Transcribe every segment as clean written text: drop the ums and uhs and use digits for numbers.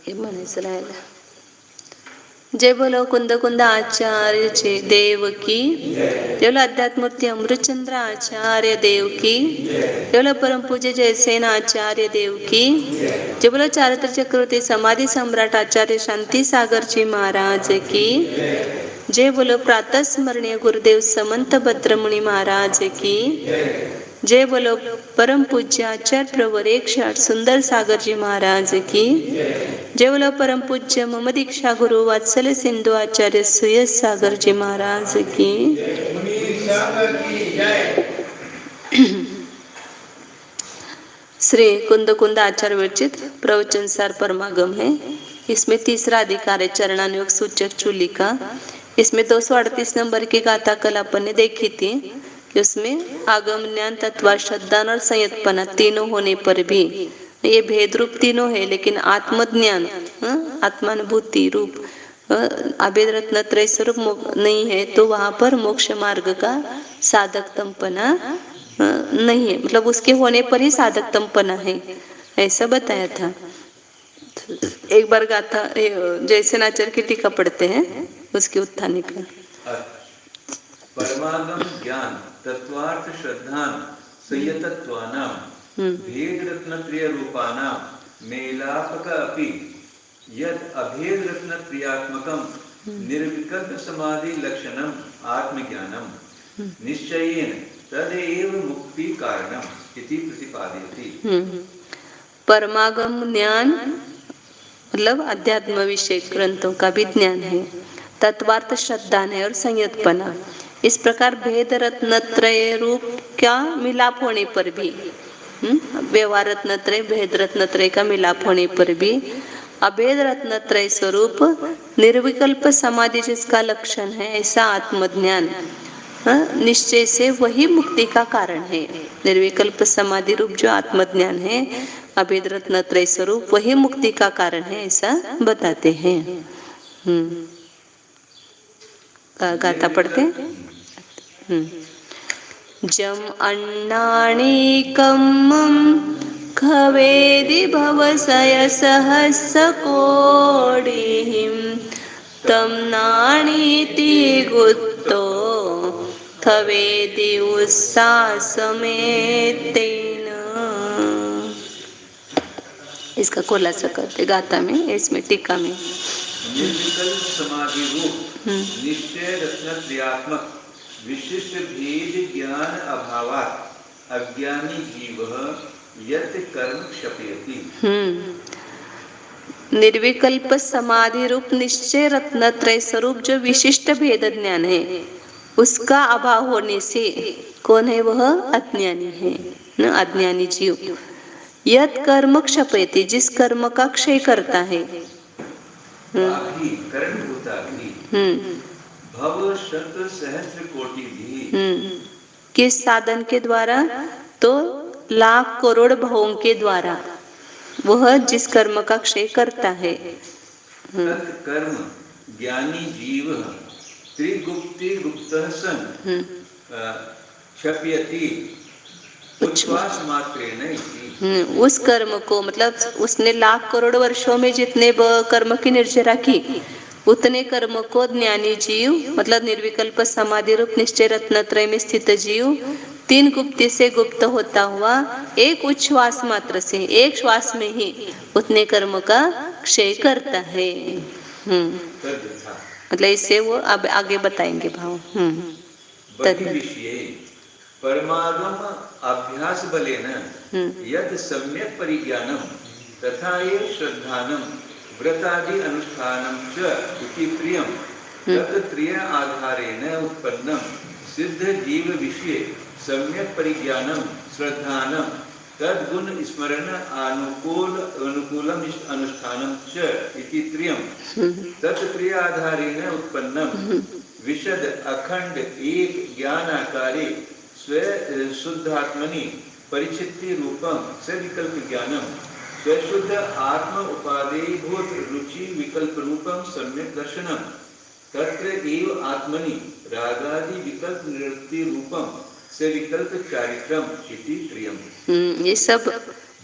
हे म्हणायचं राहिलं. जय बोलो कुंद कुंद आचार्य चे देव की जय बोलो अध्यात्मूर्ती अमृतचंद्र आचार्य देव की जय बोलो परम पूज्य जयसेन आचार्य देव की जय बोलो चारित्र चक्रवर्ती समाधि सम्राट आचार्य शांती सागर जी महाराज की जय बोलो प्रातः स्मरणीय गुरुदेव समंत भद्रमुनि महाराज की जय बोलो परम पूज्य आचार्य प्रवर 108 सुंदर सागर जी महाराज की जय बोलो परम पूज्य मम दीक्षा गुरु वात्सल्य सिंधु आचार्य सुयस सागर जी महाराज की श्री कुंद कुंद आचार्य विरचित प्रवचन सार परमागम है। इसमें तीसरा अधिकार है चरणानुयोग सूचक चूलिका। इसमें 238 नंबर की गाथा कल अपन ने देखी थी कि उसमें आगम ज्ञान तत्व श्रद्धा और संयतपना तीनों होने पर भी ये भेद रूप तीनों है, लेकिन आत्मज्ञान आत्मानुभूति रूप अभेद रत्न त्रय स्वरूप नहीं है, तो वहां पर मोक्ष मार्ग का साधकतमपना नहीं है, मतलब उसके होने पर ही साधकतमपना है, ऐसा बताया था। एक बार गाथा जयसेनाचार्य की टीका पढ़ते हैं, उसकी उत्थानी का परमागम ज्ञान तत्वार्थ श्रद्धान संयतत्वानां भेद रत्न प्रिय रूपानां मेलापक अपि यद अभेद रत्न प्रियात्मकं निर्विकल्प समाधि लक्षणम आत्मज्ञानम निश्चयेन तदेव मुक्ति कारणम इति प्रतिपादयति। परमागम ज्ञान मतलब अध्यात्म विषय ग्रंथों का भी ज्ञान है, तत्वार्थ श्रद्धा है और संयतपना। इस प्रकार भेद रत्नत्रय रूप का मिलाप होने पर भी व्यवहार रत्नत्रय भेद रत्नत्रय का मिलाप होने पर भी अभेद रत्नत्रय स्वरूप निर्विकल्प समाधि जिसका लक्षण है, ऐसा आत्मज्ञान निश्चय से वही मुक्ति का कारण है। निर्विकल्प समाधि रूप जो आत्मज्ञान है अभेद रत्नत्रय स्वरूप वही मुक्ति का कारण है, ऐसा बताते हैं। गाथा पढ़ते हैं। जम अन्नानि कम्मं खवेदि भवसय सहस्र कोटिहिं तम नानीति गुत्तो थवेदि उत्सासमेतेन। इसका खुलासा करते गाथा में, इसमें टीका में निर्विकल्प समाधि रूप निश्चय रत्न क्रियात्मक विशिष्ट भेद ज्ञान अभावात् अज्ञानी जीवः यत् कर्म क्षपयति। निर्विकल्प समाधि रूप निश्चय रत्नत्रय स्वरूप जो विशिष्ट भेद ज्ञान है, उसका अभाव होने से कौन है वह? अज्ञानी है न, अज्ञानी जीव। यत कर्म क्षपयति, जिस कर्म का क्षय करता है। वाभी कर्मभूता भी हम्म भव शत सहस्र कोटि भी किस साधन के द्वारा? तो लाख करोड़ भवों के द्वारा वह जिस कर्म का क्षय करता है। तत् कर्म ज्ञानी जीव त्रिगुप्ति गुप्तः सन क्षप्यति उच्छ्वास मात्रेण इति। उस कर्म को, मतलब उसने लाख करोड़ वर्षों में जितने कर्म की निर्जरा की, उतने कर्म को ज्ञानी जीव, मतलब निर्विकल्प समाधि रूप निश्चय रत्नत्रय में स्थित जीव, तीन गुप्ति से गुप्त होता हुआ एक उच्छ्वास मात्र से, एक श्वास में ही उतने कर्म का क्षय करता है। मतलब इससे वो अब आगे बताएंगे भाव। परमागम अभ्यास बलेन यद सम्यक परिज्ञानम तथा ये श्रद्धानम व्रतादि अनुष्ठानम च इति प्रियम तत् त्रिय आधारेण उत्पन्नम सिद्ध जीव विषये सम्यक परिज्ञानम श्रद्धानम तद्गुण स्मरण अनुकूलम अनुष्ठानम च इति त्रियम तत् त्रिय आधारेण उत्पन्नम विशद अखंड एक ज्ञानाकारे स्व शुद्धात्मनि परिचित्ति रूपम सविकल्प ज्ञानम स्वशुद्ध आत्म उपादेयभूत रुचि विकल्प रूपम सम्यक दर्शनम तत्र एव आत्मनि रागादि विकल्प निवृत्ति रूपम सविकल्प चारित्रम इति त्रियम। ये सब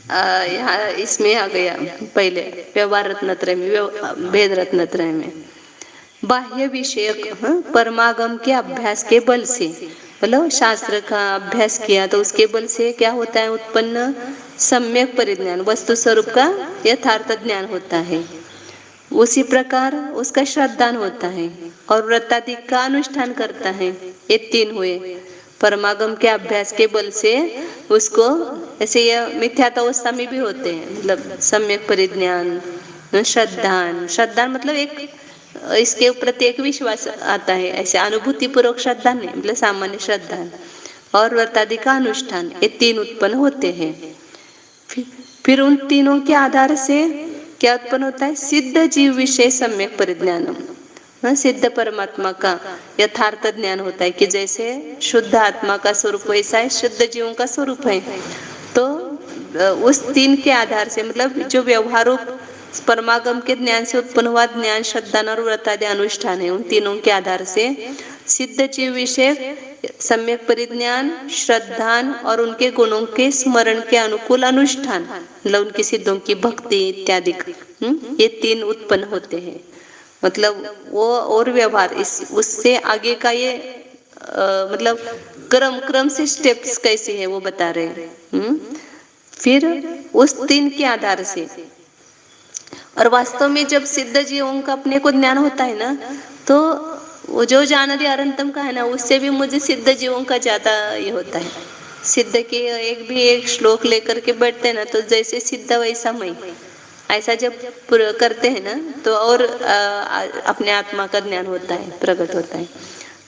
यहाँ इसमें आ गया पहले व्यवहार रत्नत्रय में, भेद रत्नत्रय में। बाह्य विषयक परमागम के अभ्यास के बल से, मतलब शास्त्र का अभ्यास किया तो उसके बल से क्या होता है? उत्पन्न सम्यक परिज्ञान, वस्तु स्वरूप का यथार्थ ज्ञान होता है। उसी प्रकार उसका श्रद्धान होता है और व्रतादि का अनुष्ठान करता है। ये तीन हुए परमागम के अभ्यास के बल से उसको। ऐसे यह मिथ्यात्वस्था में भी होते हैं, मतलब सम्यक परिज्ञान, श्रद्धान। श्रद्धान मतलब एक इसके प्रति एक विश्वास आता है, ऐसे अनुभूति पूर्वक श्रद्धा नहीं, मतलब सामान्य श्रद्धा और व्रतादि का अनुष्ठान, ये तीन उत्पन्न होते हैं। फिर उन तीनों के आधार से क्या उत्पन्न होता है? सिद्ध जीव विषय सम्यक परिज्ञानम, सिद्ध परमात्मा का यथार्थ ज्ञान होता है कि जैसे शुद्ध आत्मा का स्वरूप वैसा है शुद्ध जीवों का स्वरूप है। तो उस तीन के आधार से, मतलब जो व्यवहारों परमागम के ज्ञान से उत्पन्न हुआ ज्ञान, श्रद्धा और व्रतादि अनुष्ठान है, उन तीनों के आधार से सिद्ध जीव विषय सम्यक परिज्ञान, श्रद्धान और उनके गुणों के स्मरण के अनुकूल अनुष्ठान, मतलब उनकी सिद्धों की भक्ति इत्यादि, ये तीन उत्पन्न होते हैं। मतलब वो और व्यवहार इस उससे आगे का ये मतलब क्रम से स्टेप्स कैसे है वो बता रहे हैं। फिर उस तीन के आधार से, और वास्तव में जब सिद्ध जीवों का अपने को ज्ञान होता है ना, तो वो जो जानदि अरंतम का है ना, उससे भी मुझे सिद्ध जीवों का ज्यादा ये होता है। सिद्ध के एक श्लोक लेकर के बैठते हैं ना, तो जैसे सिद्ध वैसा मैं, ऐसा जब करते हैं ना, तो और अपने आत्मा का ज्ञान होता है, प्रकट होता है।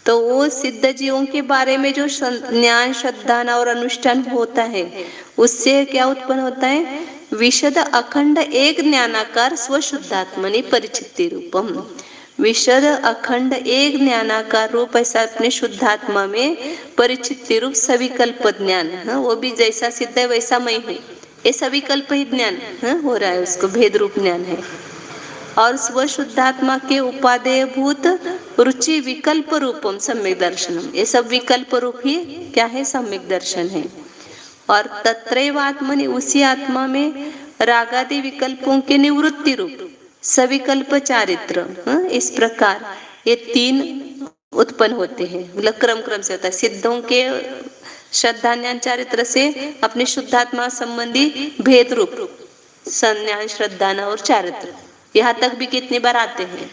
तो वो सिद्ध जीवों के बारे में जो ज्ञान, श्रद्धा और अनुष्ठान होता है, उससे क्या उत्पन्न होता है? विशद अखंड एक ज्ञानाकार स्वशुद्धात्मनि परिचित्ति रूपम। विशद अखंड एक ज्ञानाकार रूप ऐसा अपने शुद्धात्मा में परिचित्ति रूप सविकल्प ज्ञान, वो भी जैसा सिद्ध है वैसा मैं हूँ, ये सविकल्प ही ज्ञान हो रहा है, उसको भेद रूप ज्ञान है। और स्वशुद्धात्मा के उपादेय भूत रुचि विकल्प रूपम सम्यक दर्शनम, ये सब विकल्प रूप ही क्या है? सम्यक दर्शन है। और तत्रैव आत्मनि, उसी आत्मा में रागादि विकल्पों के निवृत्ति रूप सविकल्प चारित्र, इस प्रकार ये तीन उत्पन्न होते हैं। मतलब क्रम से होता है। सिद्धों के श्रद्धा ज्ञान चारित्र से अपने शुद्धात्मा संबंधी भेद रूप संज्ञान, श्रद्धा और चारित्र, यहाँ तक भी कितनी बार आते हैं।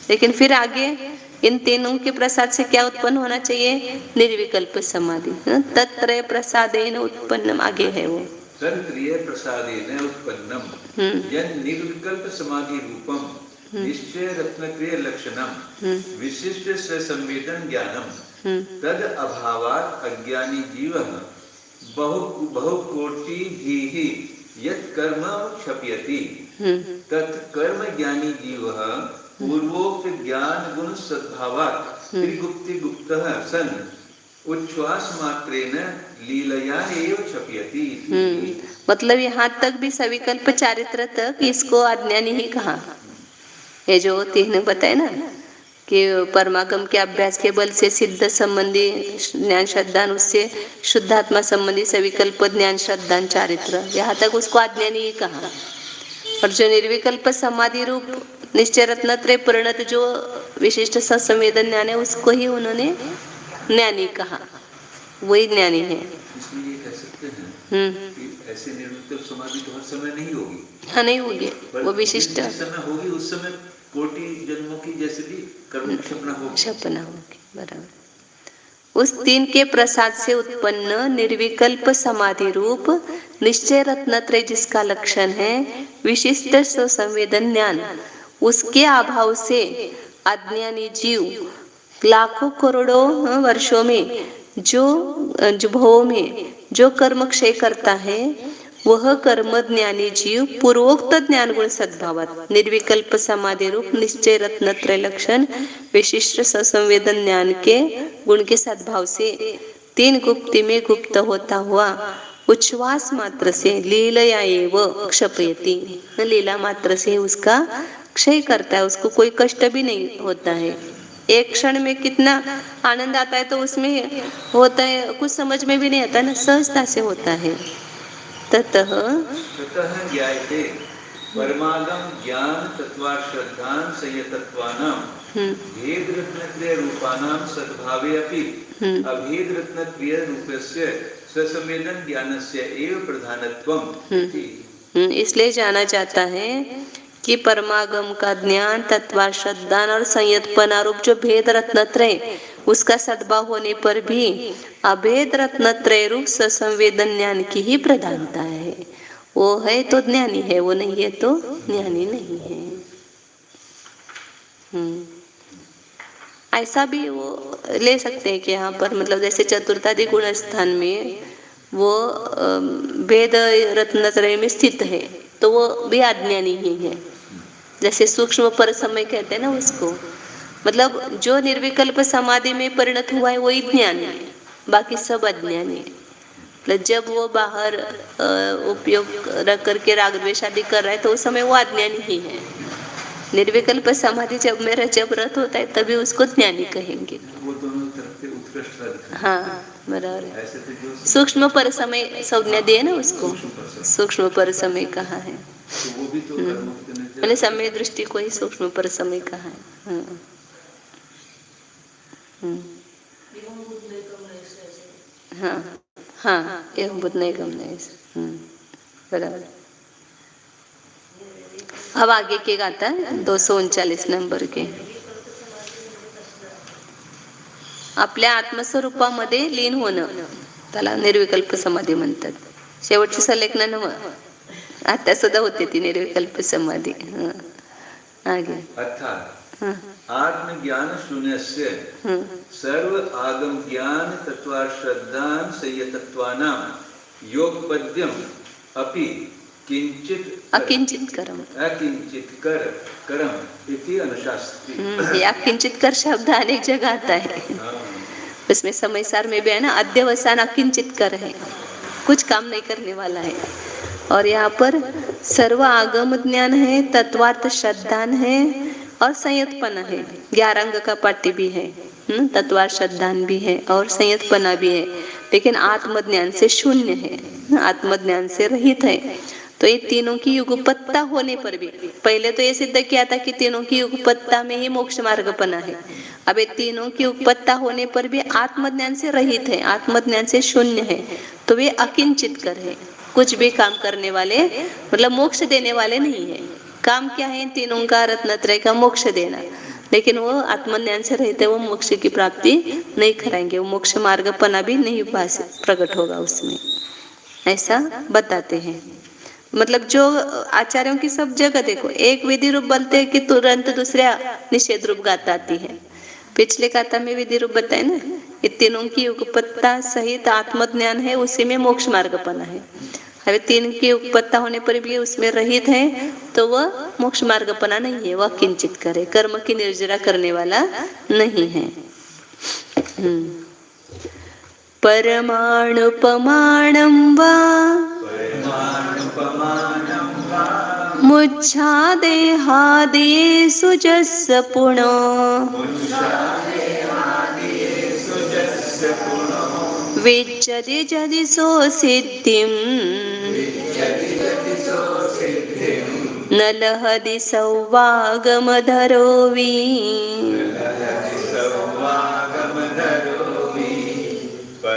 लेकिन फिर आगे इन तीनों के प्रसाद से क्या उत्पन्न होना चाहिए? निर्विकल्प समाधि। तत्रय प्रसादेन उत्पन्नम, आगे है वो तन्त्रिय प्रसादेन उत्पन्नम यन् निर्विकल्प समाधि रूपम निश्चय रत्नक्रिय लक्षणम विशिष्ट संवेदन ज्ञानम तद अभावात् अज्ञानी जीवः बहुकोटिभिः यत् कर्म क्षप्यति तत् कर्म ज्ञानी जीवः पूर्वोक्त ज्ञान गुण सद्भावात् त्रिगुप्तिगुप्तः सन् उच्छ्वास मात्रेण लीलया एव क्षप्यति। मतलब यहाँ तक भी सविकल्प चारित्र तक इसको अज्ञानी ही कहा। ये जो तीन बताए ना कि परमागम के अभ्यास के बल से सिद्ध संबंधी ज्ञान श्रद्धान, उससे शुद्धात्मा संबंधी सविकल्प ज्ञान श्रद्धान चारित्र, यहाँ तक उसको अज्ञानी ही कहा। और जो निर्विकल्प समाधि रूप निश्चय रत्नत्रय परिणत जो विशिष्ट ससंवेदन ज्ञान है उसको ही उन्होंने ज्ञानी कहा, वही ज्ञानी है। इसमें ये कह सकते हैं कि ऐसे निर्विकल्प समाधि तो हर समय नहीं होगी। हाँ, नहीं होगी, वो विशिष्ट जिस समय होगी उस समय कोटि जन्मों की जैसे भी कर्म क्षपना होगी। बराबर। उस तीन के प्रसाद से उत्पन्न निर्विकल्प समाधि रूप निश्चय रत्नत्रय जिसका लक्षण है विशिष्ट संवेदन ज्ञान, उसके अभाव से अज्ञानी जीव लाखों करोड़ों वर्षों में जो भवों में जो कर्म क्षय करता है वह कर्म ज्ञानी जीव पूर्वोक्त ज्ञान गुण सद्भावात निर्विकल्प समाधि रूप निश्चय रत्नत्रय लक्षण विशिष्ट ससंवेदन ज्ञान के गुण के सद्भाव से तीन गुप्ति में गुप्त होता हुआ उच्छ्वास मात्र से लीलया एव क्षपयति, लीला मात्र से उसका क्षय करता है, उसको कोई कष्ट भी नहीं होता है। एक क्षण में कितना आनंद आता है तो उसमें होता है, कुछ समझ में भी नहीं आता ना, सहजता से होता है। ततः ज्ञायते परमागम ज्ञान तत्वात् श्रद्धान संयतत्वानां भेद रत्नत्रय रूपानां सद्भावे अपि अभेद रत्नत्रय रूपस्य ससंवेदन ज्ञानस्य एव प्रधानत्वम्। इसलिए जाना जाता है कि परमागम का ज्ञान तत्वात् श्रद्धान और संयतपना रूप जो भेद रत्नत्रय उसका सद्भाव होने पर भी अभेद रत्नत्रय रूप ससंवेदन ज्ञान की ही प्रधानता है। वो है तो ज्ञानी है, वो नहीं है तो ज्ञानी नहीं है। ऐसा भी वो ले सकते हैं कि यहाँ पर मतलब जैसे चतुर्थादि गुण स्थान में वो भेद रत्नत्रय में स्थित है तो वो भी अज्ञानी ही है। जैसे सूक्ष्म पर समय कहते हैं ना उसको, मतलब जो निर्विकल्प समाधि में परिणत हुआ है वही ज्ञानी है, बाकी सब अज्ञानी है। मतलब जब वो बाहर उपयोग रख करके राग द्वेष आदि कर रहा है तो उस समय वो अज्ञानी ही है। निर्विकल्प समाधि जब मेरा जब रत होता है तभी उसको ज्ञानी कहेंगे। वो दोनों तरफ से उत्कृष्ट। हाँ बराबर। सूक्ष्म पर समय संज्ञा दिए ना उसको, सूक्ष्म पर समय कहा है, तो वो भी तो मैंने समय दृष्टि को ही सूक्ष्म पर समय कहा है। हाँ हाँ, एवं बुद्ध नहीं गम नहीं। बराबर। अब आगे के गाता है 239 नंबर के। आपल्या आत्मस्वरूपामध्ये लीन होणं त्याला निर्विकल्प समाधी म्हणतात। शेवटची सलेखन नव आता सुद्धा होते ती निर्विकल्प समाधी। आगे अर्थात आत्मज्ञान शून्यस्य सर्व आगम ज्ञान तत्वात् श्रद्धान संयतत्वानां योगपद्यम अपि किंचित अकिंचित करम इति अनुशास्त्री। ये अकिंचित कर शब्द अनेक जगह आता है, उसमें समय सार में भी है ना, अध्यवसान अकिंचित कर है, कुछ काम नहीं करने वाला है। और यहाँ पर सर्व आगम ज्ञान है, तत्वार्थ श्रद्धान है और संयतपना है। 11 अंग का पाठ्य भी है, तत्वार्थ श्रद्धान भी है और संयतपना भी है, लेकिन आत्मज्ञान से शून्य है, आत्मज्ञान से रहित है। तो ये तीनों की युगपत्ता होने पर भी, पहले तो ये सिद्ध किया था कि तीनों की युगपत्ता में ही मोक्ष मार्गपना है। अब ये तीनों की युगपत्ता होने पर भी आत्मज्ञान से रहित है, आत्मज्ञान से शून्य है, तो वे अकिंचित कर है, कुछ भी काम करने वाले मतलब मोक्ष देने वाले नहीं है। काम क्या है? तीनों का रत्नत्रय का मोक्ष देना, लेकिन वो आत्मज्ञान से रहते वो मोक्ष की प्राप्ति नहीं कराएंगे, वो मोक्ष मार्गपना भी नहीं प्रकट होगा उसमें, ऐसा बताते हैं। मतलब जो आचार्यों की सब जगह देखो, एक विधि रूप बोलते हैं कि तुरंत दूसरा निषेध रूप गाथा आती है। पिछले गाथा में विधि रूप बताए ना ये तीनों की युगपत्ता सहित आत्मज्ञान है, उसी में मोक्ष मार्गपना है। अरे तीन की युगपत्ता होने पर भी उसमें रहित है तो वह मोक्ष मार्गपना नहीं है, वह किंचित करे, कर्म की निर्जरा करने वाला नहीं है। परमाणुपमाणं वा मुच्छादेहादिषु जस्य पुनो विच्यति यदि सो सिद्धिं न लहति सौवागमधरो वि।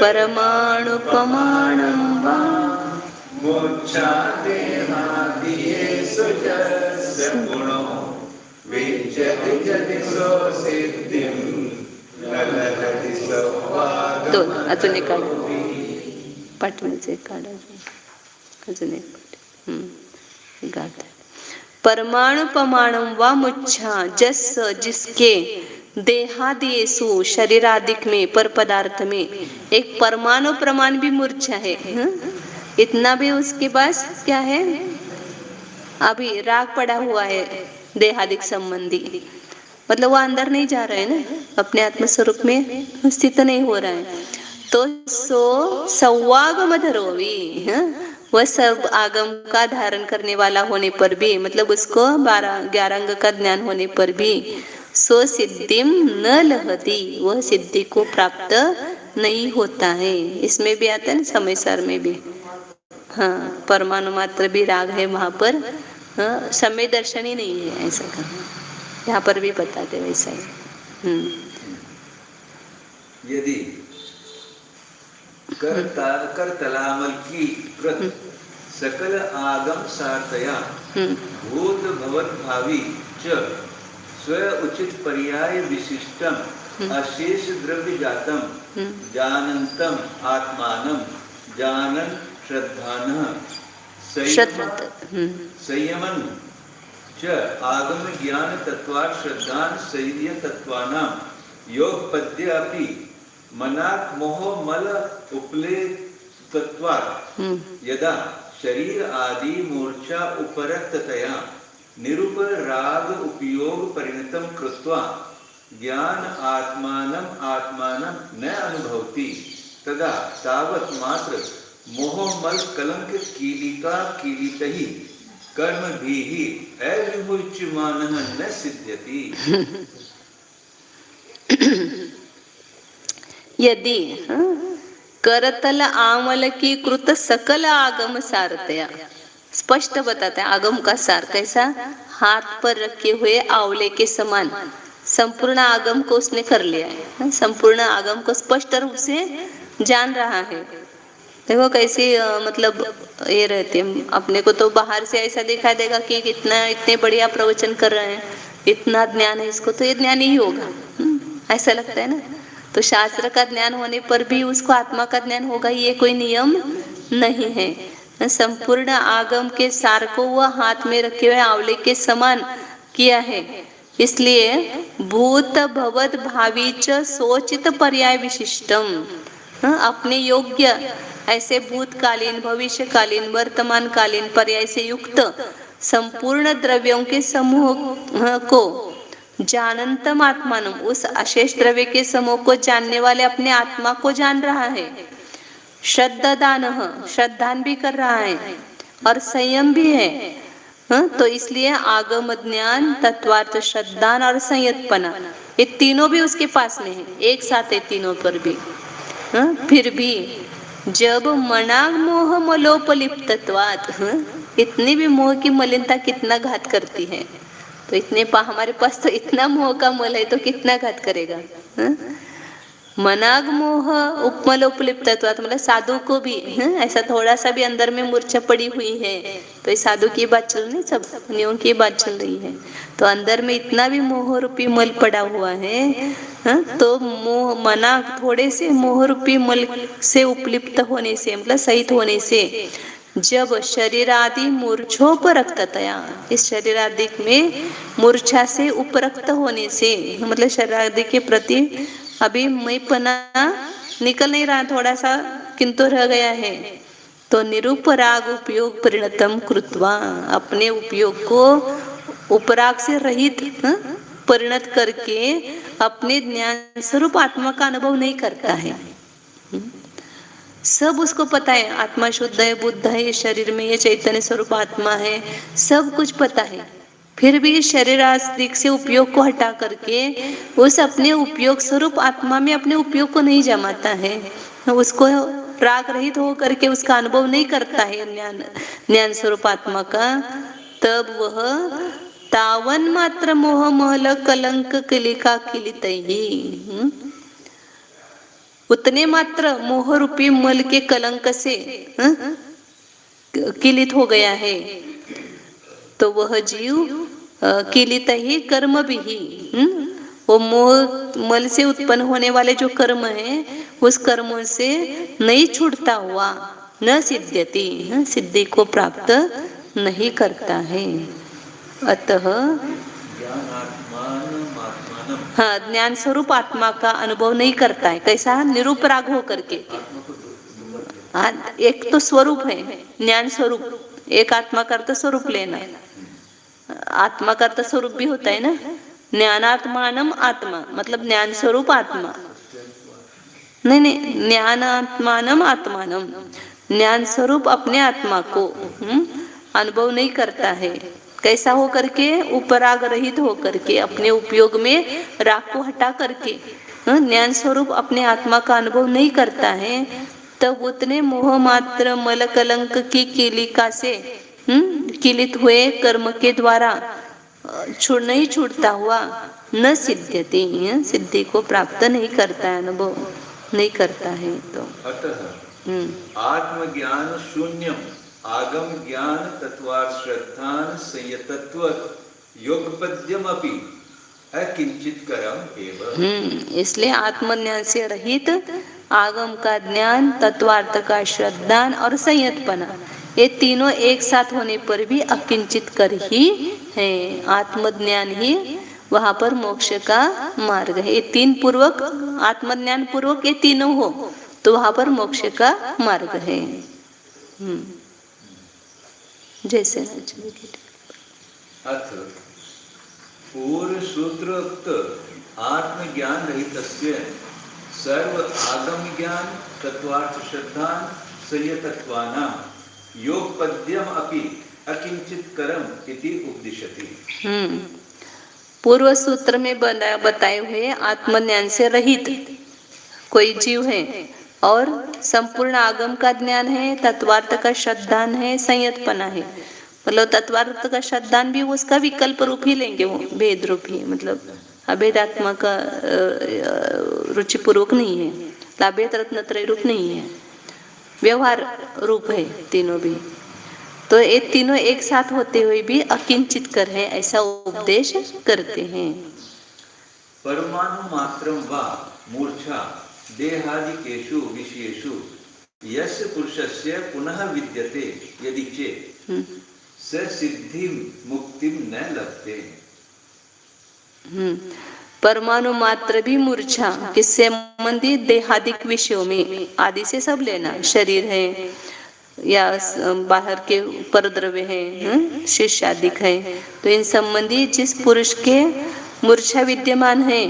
परमाणुपमाणं वा मुच्छादेहादिषु जस्य पुनो विच्यति यदि सो सिद्धिं न लहति सौवागमधरो वि। दोन अजून एक काढा, पाठवणीचे काढा, अजून एक गाता। परमाणु प्रमाणम व मुच्छा जस जिसके देहादियेसु शरीरादिक में पर पदार्थ में एक परमाणु प्रमाण भी मूर्छा है, इतना भी उसके पास क्या है, अभी राग पड़ा हुआ है देहादिक संबंधी, मतलब वो अंदर नहीं जा रहा है ना, अपने आत्म स्वरूप में स्थित नहीं हो रहा है। तो सो सौवागम धरोवी, वह सब आगम का धारण करने वाला होने पर भी, मतलब उसको 11 अंग का ज्ञान होने पर भी सो सिद्धिम न लहती, वह सिद्धि को प्राप्त नहीं होता है। इसमें भी आता है ना समयसार में भी, हाँ परमाणु मात्र भी राग है वहां पर, हाँ समय दर्शन ही नहीं है, ऐसा करना यहाँ पर भी बताते वैसा ही। यदि करतलामल की कृत सकल आगम सार्थया भूत भवत भावी च स्व उचित पर्याय विशिष्टम अशेष द्रव्य जातम जानन्तम आत्मानं जानन श्रद्धानः संयमन च आगम ज्ञान तत्वात् श्रद्धान संयम तत्वानां योग पद्य अपि मनाक मोह मल उपले तत्वात् यदा शरीर आदि मूर्छा उपरक्ततया निरूप राग उपयोग परिणतम कृत्वा ज्ञान आत्मानं आत्मानं न अनुभवति तदा तावत् मात्र मोह मल कलंक कीलिका कीलितहि कर्म भी अविमुच्यमानः न सिद्ध्यति। यदि करतल आमल की कृत सकल आगम सारतया, स्पष्ट बताते हैं आगम का सार कैसा, हाथ पर रखे हुए आंवले के समान संपूर्ण आगम को उसने कर लिया है, संपूर्ण आगम को स्पष्ट रूप से जान रहा है। देखो कैसी मतलब ये रहती है, अपने को तो बाहर से ऐसा दिखाई देगा कि इतने बढ़िया प्रवचन कर रहे हैं, इतना ज्ञान है इसको, तो ये ज्ञान ही होगा, ऐसा लगता है ना। तो शास्त्र का ज्ञान होने पर भी उसको आत्मा का ज्ञान होगा, ये कोई नियम नहीं है। संपूर्ण आगम के सार को वह हाथ में रखे हुए आंवले के समान किया है, इसलिए भूत भवत भावी च सोचित पर्याय विशिष्टम, अपने योग्य ऐसे भूतकालीन भविष्यकालीन वर्तमानकालीन पर्याय से युक्त संपूर्ण द्रव्यों के समूह को जानन्तम आत्मानम, उस अशेष द्रव्य के समूह को जानने वाले अपने आत्मा को जान रहा है। श्रद्धादान, श्रद्धान भी कर रहा है और संयम भी है, तो इसलिए आगम ज्ञान तत्वार्थ श्रद्धान और संयतपना ये तीनों भी उसके पास में है, एक साथ है तीनों पर भी। फिर भी जब मनाग मोह मलोपलिप्तत्वात्, इतनी भी मोह की मलिनता कितना घात करती है, तो इतने हमारे पास तो इतना मोह का मल है तो कितना घात करेगा। मनाग मोह उपमल उपलिप्तत्वात्, मतलब साधु को भी ऐसा थोड़ा सा भी अंदर में मूर्छा पड़ी हुई है, तो ये साधु की बात चल रही, सब नियों की बात चल रही है, तो अंदर में इतना भी मोह रूपी मल पड़ा हुआ है, तो मोह मना थोड़े से मोह रूपी मल से उपलिप्त होने से, मतलब सहित होने से, जब शरीर आदि मूर्छोपरक्ततया, इस शरीर आदि में मूर्छा से उपरक्त होने से, मतलब शरीर आदि के प्रति अभी मैंपना निकल नहीं रहा, थोड़ा सा किंतु रह गया है। तो निरुपराग उपयोग परिणतम कृत्वा, अपने उपयोग को उपराग से रहित परिणत करके अपने ज्ञान स्वरूप आत्मा का अनुभव नहीं करता है। सब उसको पता है, आत्मा शुद्ध है, बुद्ध है, ये शरीर में ये चैतन्य स्वरूप आत्मा है, सब कुछ पता है। फिर भी शरीर आस्तिक से उपयोग को हटा करके उस अपने उपयोग स्वरूप आत्मा में अपने उपयोग को नहीं जमाता है, उसको राग रहित हो करके उसका अनुभव नहीं करता है ज्ञान स्वरूप आत्मा का। तब वह तावन मात्र मोह महल कलंक किलिका किलित ही, उतने मात्र मोह रूपी मल के कलंक से किलित हो गया है। तो वह जीव किलित ही कर्म भी ही, वो मोह मल से उत्पन्न होने वाले जो कर्म है उस कर्मों से नहीं छूटता हुआ न सिद्ध्यति, सिद्धि को प्राप्त नहीं करता है। अतः हाँ, ज्ञान स्वरूप आत्मा का अनुभव नहीं करता है। कैसा? निरुपराग हो करके। हाँ, एक तो स्वरूप है ज्ञान स्वरूप, एक आत्मा का अर्थ स्वरूप लेना, आत्मा का अर्थ स्वरूप भी होता है ना। ज्ञानात्मानम आत्मा मतलब ज्ञान स्वरूप आत्मा, नहीं, ज्ञानात्मानम आत्मानम, ज्ञान स्वरूप अपने आत्मा को अनुभव नहीं करता है। कैसा हो करके? उपराग रहित हो करके, अपने उपयोग में राग को हटा करके ज्ञान स्वरूप अपने आत्मा का अनुभव नहीं करता है। तब उतने मोह मात्र मल कलंक की किलिका से किलित हुए कर्म के द्वारा नहीं छूटता हुआ न सिद्ध्यति, सिद्धि को प्राप्त नहीं करता है, अनुभव नहीं करता है। तो अतः आत्मज्ञान शून्यम आगम ज्ञान तत्वार्थ श्रद्धान संयतत्व योगपद्यम अपि अकिंचित करम एव। इसलिए आत्मज्ञान से रहित आगम का ज्ञान, तत्वार्थ का श्रद्धान और संयतपना, ये तीनों एक साथ होने पर भी अकिंचित कर ही है। आत्मज्ञान ही वहां पर मोक्ष का मार्ग है। ये तीन पूर्वक, आत्मज्ञान पूर्वक ये तीनों हो तो वहां पर मोक्ष का मार्ग है। जैसे अथ पूर्व सूत्रोक्त आत्मज्ञान रहितस्य सर्व आगम ज्ञान तत्वार्थ श्रद्धान संयतत्वाना योगपद्यम अपि अकिंचित करम इति उपदिशति। पूर्व सूत्र में बताए हुए आत्मज्ञान से रहित कोई जीव है और संपूर्ण आगम का ज्ञान है, तत्वार्थ का श्रद्धान है, संयतपना है। मतलब तत्वार्थ का श्रद्धान भी उसका विकल्प रूप ही लेंगे, वो भेद रूप ही, मतलब अभेदात्मा का रुचिपूर्वक नहीं है, अभेद रत्नत्रय रूप नहीं है, व्यवहार रूप है तीनों भी। तो ये तीनों एक साथ होते हुए भी अकिंचित कर है, ऐसा उपदेश करते हैं। परमाणु मात्रम वा मूर्छा देहादिकेषु विषयेषु यस्य पुरुषस्य पुनः विद्यते यदि चेत् स सिद्धिं मुक्तिं न लभते। परमाणु मात्र भी मूर्छा किससे संबंधित? देहादिक विषयों में, आदि से सब लेना, शरीर है या बाहर के परद्रव्य है, शिष्यादिक है, तो इन संबंधी जिस पुरुष के मूर्छा विद्यमान है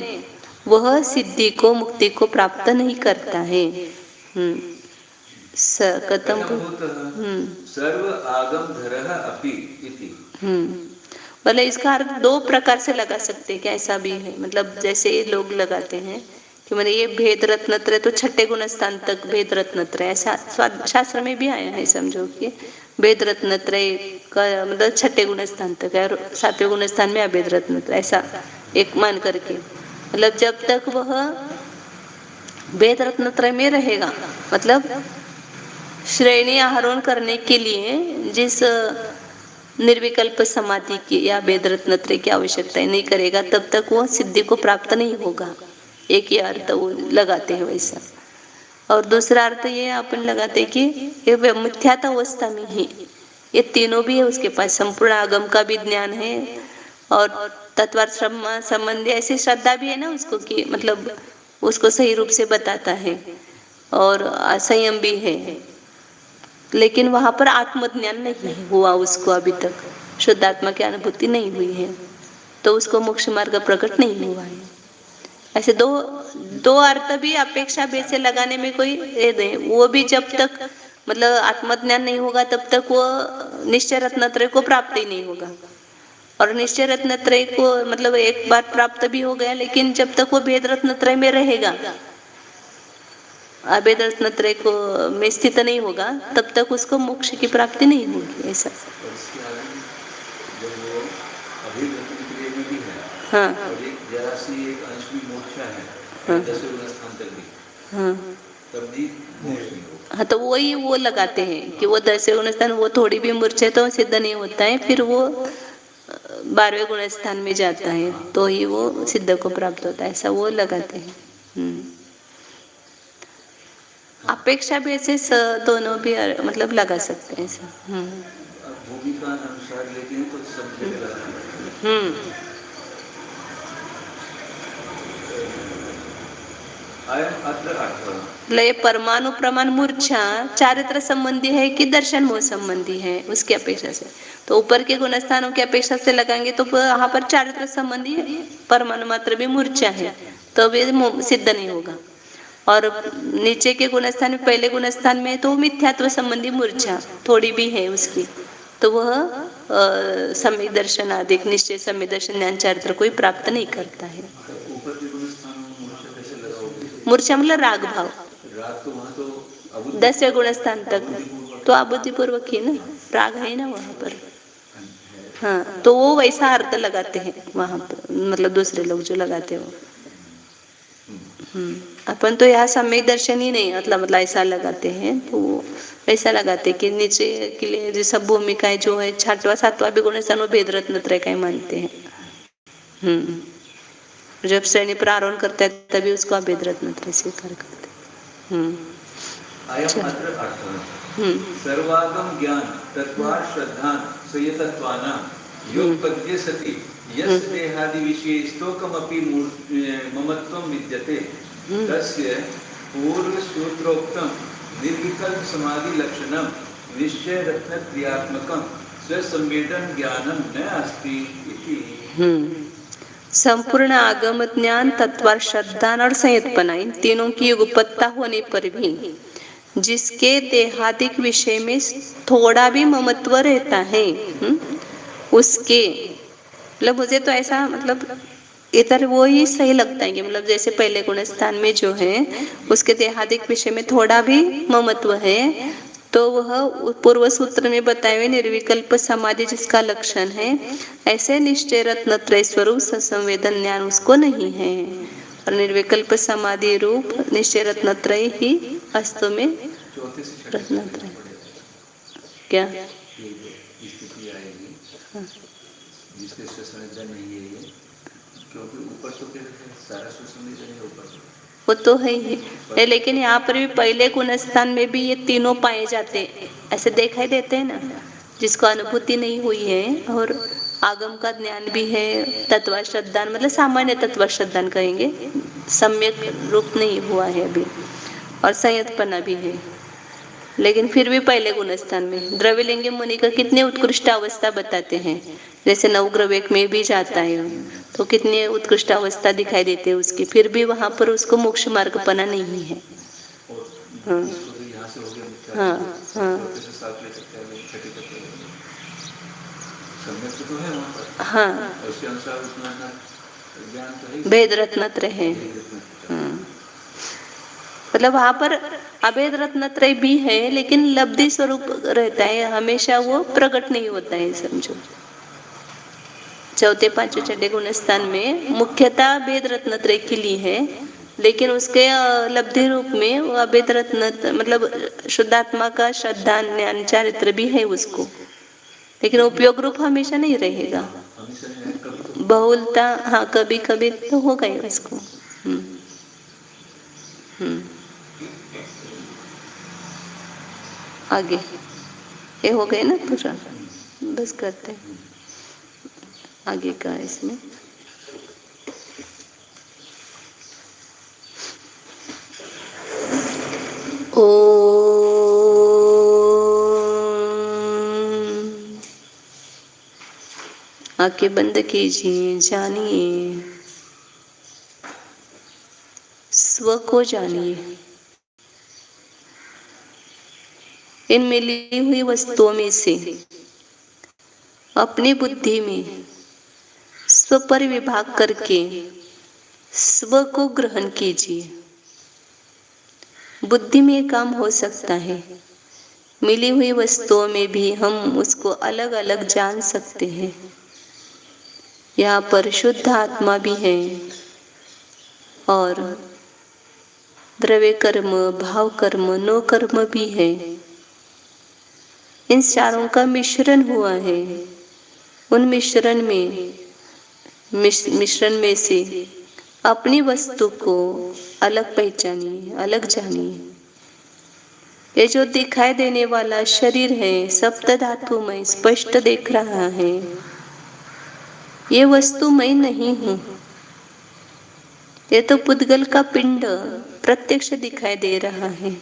वह सिद्धि को, मुक्ति को प्राप्त नहीं करता है। सर्व आगम धरः अपि इति। भले इसका अर्थ दो प्रकार से लगा सकते हैं, क्या ऐसा भी है? मतलब जैसे ये लोग लगाते हैं कि मतलब ये भेद रत्नत्रय तो छठे गुण स्थान तक भेद रत्नत्रय, ऐसा शास्त्र में भी आया है। समझो कि भेद रत्नत्रय का मतलब छठे गुण स्थान तक है और सातवें गुण स्थान में अभेद रत्नत्रय, ऐसा एक मान करके, मतलब जब तक वह भेद रत्नत्रय में रहेगा, मतलब श्रेणी आरोहण करने के लिए जिस निर्विकल्प समाधि की या भेद रत्नत्रय की आवश्यकता नहीं करेगा, तब तक वो सिद्धि को प्राप्त नहीं होगा। एक ही अर्थ वो लगाते हैं वैसा। और दूसरा अर्थ ये अपन लगाते कि ये मिथ्यात्व अवस्था में ही ये तीनों भी है उसके पास, संपूर्ण आगम का भी ज्ञान है और तत्वार्थ संबंधी ऐसी श्रद्धा भी है ना उसको कि मतलब उसको सही रूप से बताता है और संयम भी है, लेकिन वहां पर आत्मज्ञान नहीं हुआ उसको, अभी तक शुद्ध आत्मा की अनुभूति नहीं हुई है, तो उसको मोक्ष मार्ग प्रकट नहीं हुआ है। ऐसे दो दो अर्थ भी अपेक्षा भेद से लगाने में कोई भेद है। वो भी जब तक मतलब आत्मज्ञान नहीं होगा तब तक वो निश्चय रत्नत्रय को प्राप्त ही नहीं होगा, और निश्चय रत्नत्रय को मतलब एक बार प्राप्त भी हो गया, लेकिन जब तक वो भेद रत्नत्रय में रहेगा, अभेद रत्नत्रय को में स्थित नहीं होगा, तब तक उसको मोक्ष की प्राप्ति नहीं होगी। ऐसा और इसके आगे जब वो अभेद रत्नत्रय में भी है, हाँ और एक जरा सी एक अंश भी मोक्षा है, हाँ 10 गुना स्थान तक भी, हाँ तब भी मोक्ष नहीं होगा। हाँ, तो वही वो लगाते हैं कि वो 10वें गुण स्थान वो थोड़ी भी मूर्छा है तो सिद्ध नहीं होता है, फिर वो 12वें गुण स्थान में जाता है तो ही वो सिद्ध को प्राप्त होता है, ऐसा वो लगाते हैं। अपेक्षा बेसिस दोनों भी मतलब लगा सकते हैं ऐसा। अब भूमिका अनुसार लेते हैं तो सब जगह लगाते हैं। अयम अत्र अर्थः, मतलब ये परमाणु प्रमाण मूर्छा चारित्र संबंधी है कि दर्शन मोह संबंधी है, उसकी अपेक्षा से। तो ऊपर के गुण स्थानों की अपेक्षा से लगाएंगे तो यहाँ पर चारित्र संबंधी परमाणु मात्र भी मूर्छा है, तो भी सिद्ध नहीं होगा। और नीचे के गुण स्थान में, पहले गुण स्थान में तो मिथ्यात्व संबंधी मूर्छा थोड़ी भी है उसकी, तो वह सम्यक दर्शन आदि निश्चय सम्यक दर्शन ज्ञान चारित्र कोई प्राप्त नहीं करता है। ऊपर के गुण स्थान में मूर्छा कैसे लगाओगे? मूर्छा मतलब राग भाव, राग तो वहाँ तो 10वें गुण स्थान तक तो अबुद्धिपूर्वक ही ना, राग है ना वहाँ पर। हाँ, तो वो वैसा अर्थ लगाते हैं वहाँ पर, मतलब दूसरे लोग जो लगाते हो। अपन तो यहाँ सम्यक दर्शन ही नहीं मतलब ऐसा लगाते हैं, तो ऐसा लगाते कि नीचे के लिए जो सब भूमिकाएं जो है 6वां 7वां भी गुण स्थान वो भेद रत्नत्रय का ही मानते हैं। जब श्रेणी पर आरोहण करता है तभी उसको अभेद रत्नत्रय स्वीकार करते हैं। अयम अत्र अर्थः सर्वागम ज्ञान तत्वार श्रद्धान संयतत्वानां योगपद्ये सति यस्य देहादि विषये स्तोकमपि ममत्वं विद्यते तस्य पूर्व सूत्रोक्तं निर्विकल्प समाधि लक्षणं निश्चय रत्न क्रियात्मकं स्वसंवेदन ज्ञानं न अस्ति इति। संपूर्ण आगम ज्ञान तत्वार श्रद्धा और संयतपना, इन तीनों की युगपत्ता होने पर भी जिसके देहादिक विषय में थोड़ा भी ममत्व रहता है, उसके मतलब मुझे तो ऐसा मतलब इधर वो ही सही लगता है कि मतलब जैसे पहले गुण स्थान में जो है उसके देहादिक विषय में थोड़ा भी ममत्व है, तो वह पूर्व सूत्र में बताए हुए निर्विकल्प समाधि जिसका लक्षण है, ऐसे निश्चय रत्नत्रय स्वरूप संवेदन ज्ञान उसको नहीं है, और निर्विकल्प समाधि रूप निश्चय रत्नत्रय ही वास्तव में रत्नत्रय क्या जिसके सुसंवेदन नहीं है ये, क्योंकि ऊपर तो फिर सारा सुसंवेदन है ऊपर, वो तो है ही, लेकिन यहाँ पर भी पहले गुण स्थान में भी ये तीनों पाए जाते हैं, ऐसे दिखाई देते हैं ना, जिसको अनुभूति नहीं हुई है और आगम का ज्ञान भी है, तत्व श्रद्धान मतलब सामान्य तत्व श्रद्धान कहेंगे, सम्यक रूप नहीं हुआ है अभी, और संयतपना भी है, लेकिन फिर भी पहले गुण स्थान में द्रव्यलिंग मुनि का कितने उत्कृष्ट अवस्था बताते हैं, जैसे नवग्रह में भी जाता है तो कितनी उत्कृष्ट अवस्था दिखाई देती है उसकी, फिर भी वहां पर उसको मोक्ष मार्ग पना नहीं है। हाँ हाँ हाँ हाँ, भेद रत्नत्रय है। मतलब वहां पर अभेद रत्नत्रय भी है, लेकिन लब्धि स्वरूप रहता है, हमेशा वो प्रकट नहीं होता है, समझो। चौथे पांचवें छठे गुण स्थान में मुख्यतः भेद रत्नत्रय के लिए है, लेकिन उसके लब्धि रूप में वो अभेद रत्न मतलब शुद्धात्मा का श्रद्धा ज्ञान चारित्र भी है उसको, लेकिन उपयोग रूप हमेशा नहीं रहेगा, बहुलता हाँ कभी कभी तो होगा ही उसको। आगे ये हो गए ना पूरा, बस करते हैं आगे का इसमें। आंखें बंद कीजिए, जानिए, स्व को जानिए। इन मिली हुई वस्तुओं में से अपनी बुद्धि में स्व पर विभाग करके स्व को ग्रहण कीजिए। बुद्धि में ये काम हो सकता है, मिली हुई वस्तुओं में भी हम उसको अलग अलग जान सकते हैं। यहाँ पर शुद्ध आत्मा भी है और द्रव्य कर्म, भाव कर्म, नो कर्म भी है। इन चारों का मिश्रण हुआ है। उन मिश्रण में से अपनी वस्तु को अलग पहचानिए, अलग जानिए। ये जो दिखाई देने वाला शरीर है, सप्त धातु में स्पष्ट दिख रहा है, ये वस्तु मैं नहीं हूँ। ये तो पुद्गल का पिंड प्रत्यक्ष दिखाई दे रहा है,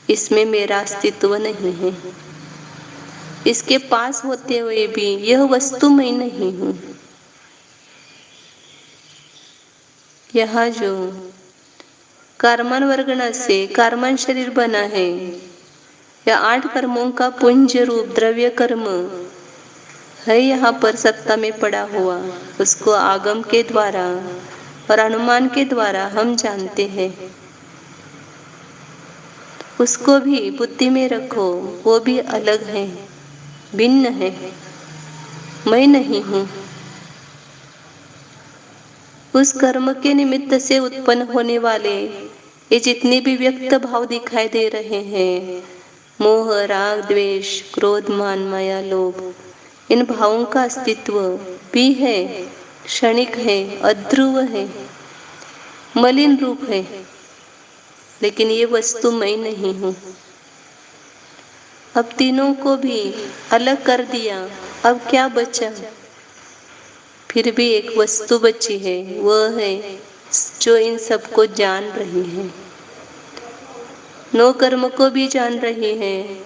इसमें मेरा अस्तित्व नहीं है। इसके पास होते हुए भी यह वस्तु मैं नहीं हूँ। यहाँ जो कर्मन वर्गण से कर्मन शरीर बना है, या 8 कर्मों का पुंज रूप द्रव्य कर्म है, यहाँ पर सत्ता में पड़ा हुआ, उसको आगम के द्वारा और अनुमान के द्वारा हम जानते हैं। उसको भी बुद्धि में रखो, वो भी अलग है, भिन्न है, मैं नहीं हूँ। उस कर्म के निमित्त से उत्पन्न होने वाले ये जितने भी व्यक्त भाव दिखाई दे रहे हैं, मोह, राग, द्वेष, क्रोध, मान, माया, लोभ, इन भावों का अस्तित्व भी है, क्षणिक है, अध्रुव है, मलिन रूप है, लेकिन ये वस्तु मैं नहीं हूँ। अब तीनों को भी अलग कर दिया, अब क्या बचा? फिर भी एक वस्तु बची है, वह है जो इन सबको जान रही है। नो कर्म को भी जान रही है,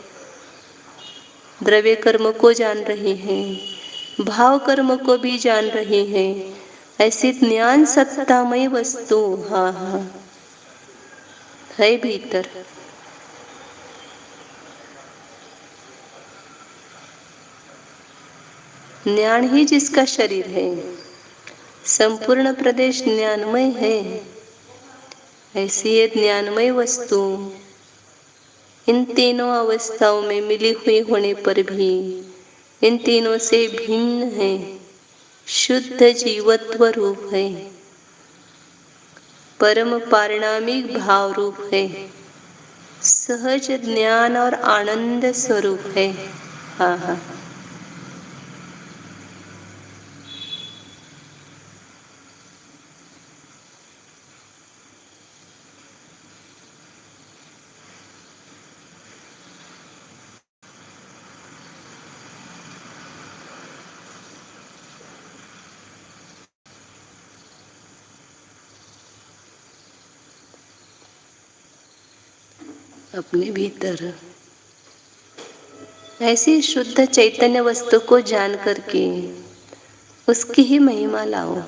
द्रव्य कर्म को जान रही है, भाव कर्म को भी जान रही है। ऐसी ज्ञान सत्तामय वस्तु हाँ हाँ है भीतर। ज्ञान ही जिसका शरीर है, संपूर्ण प्रदेश ज्ञानमय है। ऐसी ये ज्ञानमय वस्तु इन तीनों अवस्थाओं में मिली हुई होने पर भी इन तीनों से भिन्न है, शुद्ध जीवत्व रूप है, परम पारिणामिक भाव रूप है, सहज ज्ञान और आनंद स्वरूप है। हाँ हाँ अपने भीतर ऐसी शुद्ध चैतन्य वस्तु को जान करके उसकी ही महिमा लाओ।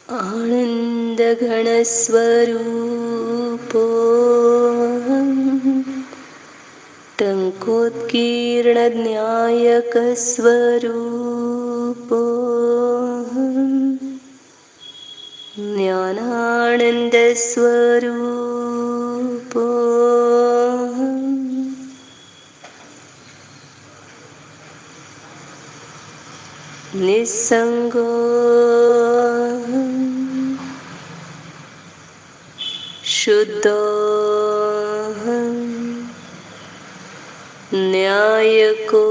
आनंद घन स्वरूपो टंकोत्कीर्ण न्यायक स्वरूपो ज्ञानानंद स्वरूपो निस्संगो शुद्धोऽहं न्यायकोऽहं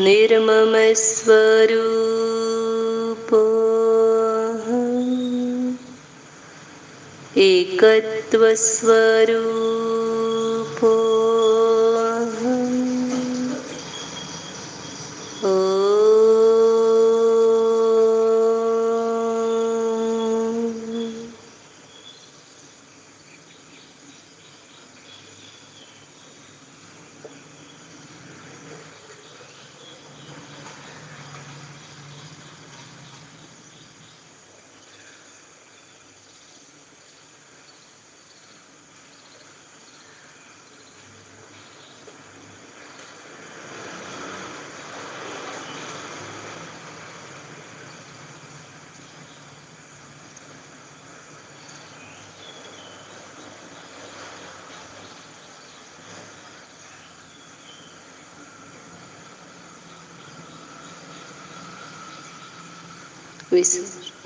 निर्ममस्वरूपोऽहम् एकत्वस्वरूपोऽहम् ॐ विसर